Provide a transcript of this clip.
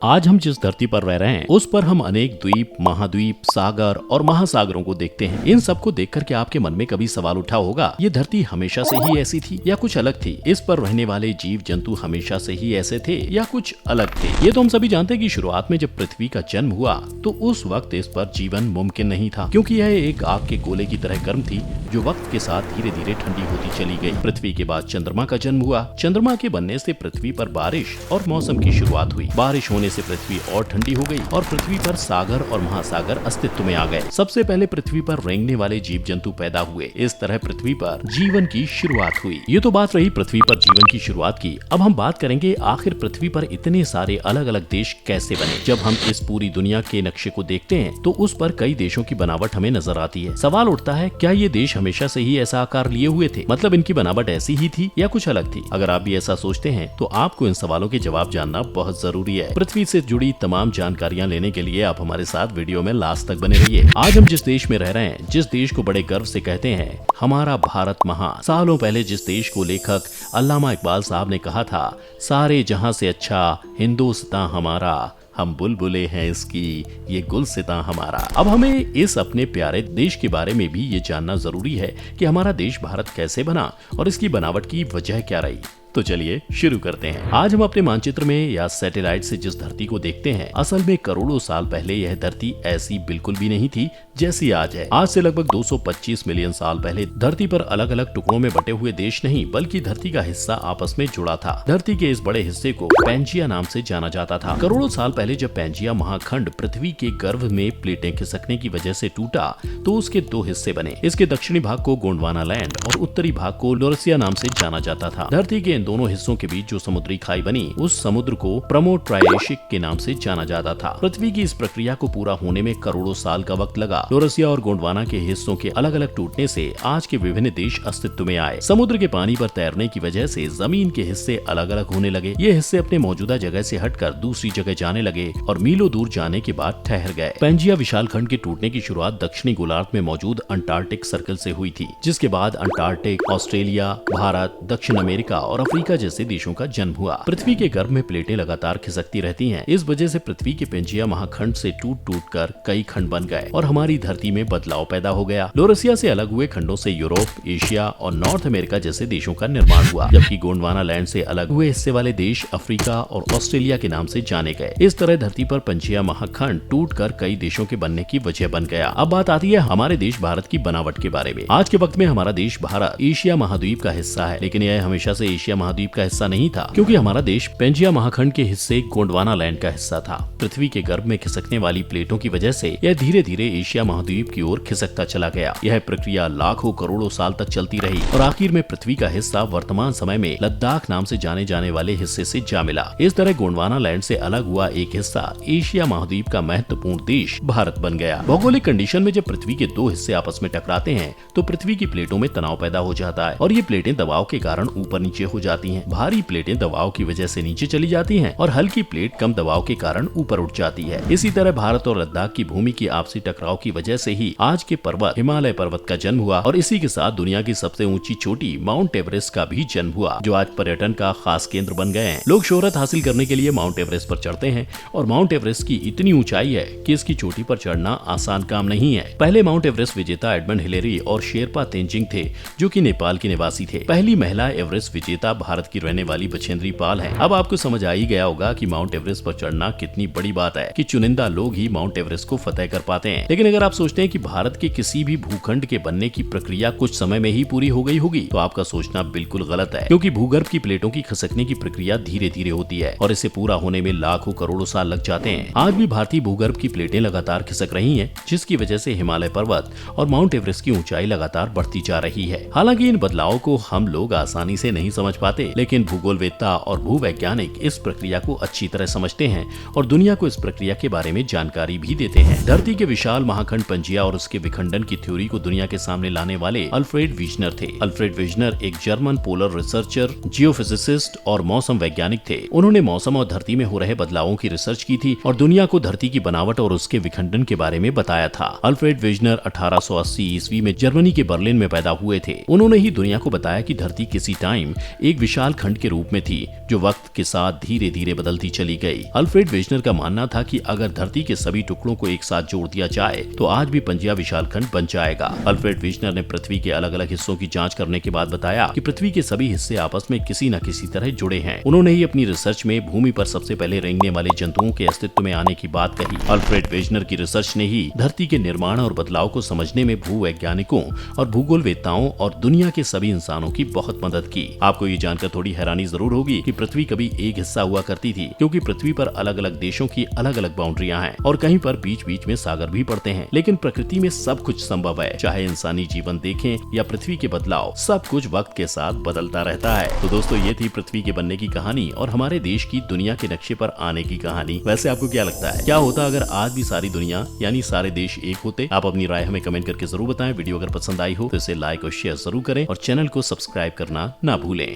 आज हम जिस धरती पर रह रहे हैं उस पर हम अनेक द्वीप, महाद्वीप, सागर और महासागरों को देखते हैं। इन सबको देखकर क्या आपके मन में कभी सवाल उठा होगा, ये धरती हमेशा से ही ऐसी थी या कुछ अलग थी? इस पर रहने वाले जीव जंतु हमेशा से ही ऐसे थे या कुछ अलग थे? ये तो हम सभी जानते हैं कि शुरुआत में जब पृथ्वी का जन्म हुआ तो उस वक्त इस पर जीवन मुमकिन नहीं था, क्योंकि यह एक आग के गोले की तरह गर्म थी जो वक्त के साथ धीरे धीरे ठंडी होती चली गई। पृथ्वी के बाद चंद्रमा का जन्म हुआ। चंद्रमा के बनने से पृथ्वी पर बारिश और मौसम की शुरुआत हुई। बारिश होने से पृथ्वी और ठंडी हो गई और पृथ्वी पर सागर और महासागर अस्तित्व में आ गए। सबसे पहले पृथ्वी पर रेंगने वाले जीव जंतु पैदा हुए। इस तरह पृथ्वी पर जीवन की शुरुआत हुई। ये तो बात रही पृथ्वी पर जीवन की शुरुआत की। अब हम बात करेंगे आखिर पृथ्वी पर इतने सारे अलग अलग देश कैसे बने। जब हम इस पूरी दुनिया के नक्शे को देखते हैं तो उस पर कई देशों की बनावट हमें नजर आती है। सवाल उठता है, क्या ये देश हमेशा से ही ऐसा आकार लिए हुए थे? मतलब इनकी बनावट ऐसी ही थी या कुछ अलग थी? अगर आप भी ऐसा सोचते हैं तो आपको इन सवालों के जवाब जानना बहुत जरूरी है। पृथ्वी से जुड़ी तमाम जानकारियां लेने के लिए आप हमारे साथ वीडियो में लास्ट तक बने रहिए। आज हम जिस देश में रह रहे हैं, जिस देश को बड़े गर्व से कहते हैं हमारा भारत महान, सालों पहले जिस देश को लेखक अल्लामा इकबाल साहब ने कहा था, सारे जहां से अच्छा हिंदुस्तान हमारा, हम बुलबुले हैं इसकी ये गुलसितां हमारा। अब हमें इस अपने प्यारे देश के बारे में भी ये जानना जरूरी है कि हमारा देश भारत कैसे बना और इसकी बनावट की वजह क्या रही। तो चलिए शुरू करते हैं। आज हम अपने मानचित्र में या सैटेलाइट से जिस धरती को देखते हैं, असल में करोड़ों साल पहले यह धरती ऐसी बिल्कुल भी नहीं थी जैसी आज है। आज से लगभग 225 मिलियन साल पहले धरती पर अलग अलग टुकड़ों में बटे हुए देश नहीं बल्कि धरती का हिस्सा आपस में जुड़ा था। धरती के इस बड़े हिस्से को पैंजिया नाम से जाना जाता था। करोड़ों साल पहले जब पैंजिया महाखंड पृथ्वी के गर्भ में प्लेटें खिसकने की वजह से टूटा तो उसके दो हिस्से बने। इसके दक्षिणी भाग को गोंडवाना लैंड और उत्तरी भाग को लौरेसिया नाम से जाना जाता था। धरती के इन दोनों हिस्सों के बीच जो समुद्री खाई बनी, उस समुद्र को प्रमोट्रायशिक के नाम से जाना जाता था। पृथ्वी की इस प्रक्रिया को पूरा होने में करोड़ों साल का वक्त लगा। लौरेसिया और गोंडवाना के हिस्सों के अलग अलग टूटने से आज के विभिन्न देश अस्तित्व में आए। समुद्र के पानी पर तैरने की वजह से जमीन के हिस्से अलग अलग होने लगे। ये हिस्से अपने मौजूदा जगह से हटकर दूसरी जगह जाने लगे और मीलों दूर जाने के बाद ठहर गए। पैंजिया विशाल खंड के टूटने की शुरुआत दक्षिणी गोलार्ध में मौजूद अंटार्कटिक सर्कल से हुई थी, जिसके बाद अंटार्कटिक, ऑस्ट्रेलिया, भारत, दक्षिण अमेरिका और अफ्रीका जैसे देशों का जन्म हुआ। पृथ्वी के गर्भ में प्लेटें लगातार खिसकती रहती हैं। इस वजह से पृथ्वी के पैंजिया महाखंड से टूट टूट कर कई खंड बन गए और हमारी धरती में बदलाव पैदा हो गया। लौरेसिया से अलग हुए खंडों से यूरोप, एशिया और नॉर्थ अमेरिका जैसे देशों का निर्माण हुआ, जबकि गोंडवाना लैंड से अलग हुए हिस्से वाले देश अफ्रीका और ऑस्ट्रेलिया के नाम से जाने गए। इस तरह धरती पर पैंजिया महाखंड टूट कर कई देशों के बनने की वजह बन गया। अब बात आती है हमारे देश भारत की बनावट के बारे में। आज के वक्त में हमारा देश भारत एशिया महाद्वीप का हिस्सा है, लेकिन यह हमेशा से एशिया महाद्वीप का हिस्सा नहीं था, क्योंकि हमारा देश पैंजिया महाखंड के हिस्से गोंडवाना लैंड का हिस्सा था। पृथ्वी के गर्भ में खिसकने वाली प्लेटों की वजह से यह धीरे धीरे एशिया महाद्वीप की ओर खिसकता चला गया। यह प्रक्रिया लाखों करोड़ों साल तक चलती रही और आखिर में पृथ्वी का हिस्सा वर्तमान समय में लद्दाख नाम से जाने जाने वाले हिस्से से जा मिला। इस तरह गोंडवाना लैंड से अलग हुआ एक हिस्सा एशिया महाद्वीप का महत्वपूर्ण देश भारत बन गया। भौगोलिक कंडीशन में जब पृथ्वी के दो हिस्से आपस में टकराते हैं तो पृथ्वी की प्लेटों में तनाव पैदा हो जाता है और ये प्लेटें दबाव के कारण ऊपर नीचे हो जाती हैं। भारी प्लेटें दबाव की वजह से नीचे चली जाती हैं और हल्की प्लेट कम दबाव के कारण ऊपर उठ जाती है। इसी तरह भारत और लद्दाख की भूमि की आपसी टकराव की वजह से ही आज के पर्वत हिमालय पर्वत का जन्म हुआ और इसी के साथ दुनिया की सबसे ऊंची चोटी माउंट एवरेस्ट का भी जन्म हुआ, जो आज पर्यटन का खास केंद्र बन गए हैं। लोग शोहरत हासिल करने के लिए माउंट एवरेस्ट पर चढ़ते हैं और माउंट एवरेस्ट की इतनी ऊंचाई है कि इसकी चोटी पर चढ़ना आसान काम नहीं है। पहले माउंट एवरेस्ट विजेता एडमंड हिलेरी और शेरपा तेंजिंग थे, जो कि नेपाल के निवासी थे। पहली महिला एवरेस्ट विजेता भारत की रहने वाली बछेंद्री पाल है। अब आपको समझ आ ही गया होगा कि माउंट एवरेस्ट पर चढ़ना कितनी बड़ी बात है कि चुनिंदा लोग ही माउंट एवरेस्ट को फतेह कर पाते हैं। लेकिन अगर आप सोचते हैं कि भारत के किसी भी भूखंड के बनने की प्रक्रिया कुछ समय में ही पूरी हो गई होगी, तो आपका सोचना बिल्कुल गलत है, क्योंकि भूगर्भ की प्लेटों की खिसकने की प्रक्रिया धीरे धीरे होती है और इसे पूरा होने में लाखों करोड़ों साल लग जाते हैं। आज भी भारतीय भूगर्भ की प्लेटें लगातार खिसक रही है, जिसकी वजह से हिमालय पर्वत और माउंट एवरेस्ट की ऊंचाई लगातार बढ़ती जा रही है। हालांकि इन बदलावों को हम लोग आसानी से नहीं समझ पाते, लेकिन भूगोलवेत्ता और भूवैज्ञानिक इस प्रक्रिया को अच्छी तरह समझते हैं और दुनिया को इस प्रक्रिया के बारे में जानकारी भी देते हैं। धरती के विशाल महाखंड पैंजिया और उसके विखंडन की थ्योरी को दुनिया के सामने लाने वाले अल्फ्रेड वीजनर थे। अल्फ्रेड वीजनर एक जर्मन पोलर रिसर्चर, जियोफिजिसिस्ट और मौसम वैज्ञानिक थे। उन्होंने मौसम और धरती में हो रहे बदलावों की रिसर्च की थी और दुनिया को धरती की बनावट और उसके विखंडन के बारे में बताया था। अल्फ्रेड वीजनर 1880 ईस्वी में जर्मनी के बर्लिन में पैदा हुए थे। उन्होंने ही दुनिया को बताया कि धरती किसी टाइम एक एक विशाल खंड के रूप में थी जो वक्त के साथ धीरे धीरे बदलती चली गई। अल्फ्रेड वेजनर का मानना था कि अगर धरती के सभी टुकड़ों को एक साथ जोड़ दिया जाए तो आज भी पंजिया विशाल खंड बन जाएगा। अल्फ्रेड वेजनर ने पृथ्वी के अलग अलग हिस्सों की जांच करने के बाद बताया कि पृथ्वी के सभी हिस्से आपस में किसी न किसी तरह जुड़े हैं। उन्होंने ही अपनी रिसर्च में भूमि पर सबसे पहले रेंगने वाले जंतुओं के अस्तित्व में आने की बात कही। अल्फ्रेड वेजनर की रिसर्च ने ही धरती के निर्माण और बदलाव को समझने में भूवैज्ञानिकों और भूगोलवेत्ताओं और दुनिया के सभी इंसानों की बहुत मदद की। आपको ये जानकर थोड़ी हैरानी जरूर होगी कि पृथ्वी कभी एक हिस्सा हुआ करती थी, क्योंकि पृथ्वी पर अलग अलग देशों की अलग अलग बाउंड्रियां हैं और कहीं पर बीच बीच में सागर भी पड़ते हैं। लेकिन प्रकृति में सब कुछ संभव है, चाहे इंसानी जीवन देखें या पृथ्वी के बदलाव, सब कुछ वक्त के साथ बदलता रहता है। तो दोस्तों, ये थी पृथ्वी के बनने की कहानी और हमारे देश की दुनिया के नक्शे पर आने की कहानी। वैसे आपको क्या लगता है, क्या होता अगर आज भी सारी दुनिया यानी सारे देश एक होते? आप अपनी राय हमें कमेंट करके जरूर बताएं। वीडियो अगर पसंद आई हो तो इसे लाइक और शेयर जरूर करें और चैनल को सब्सक्राइब करना ना भूलें।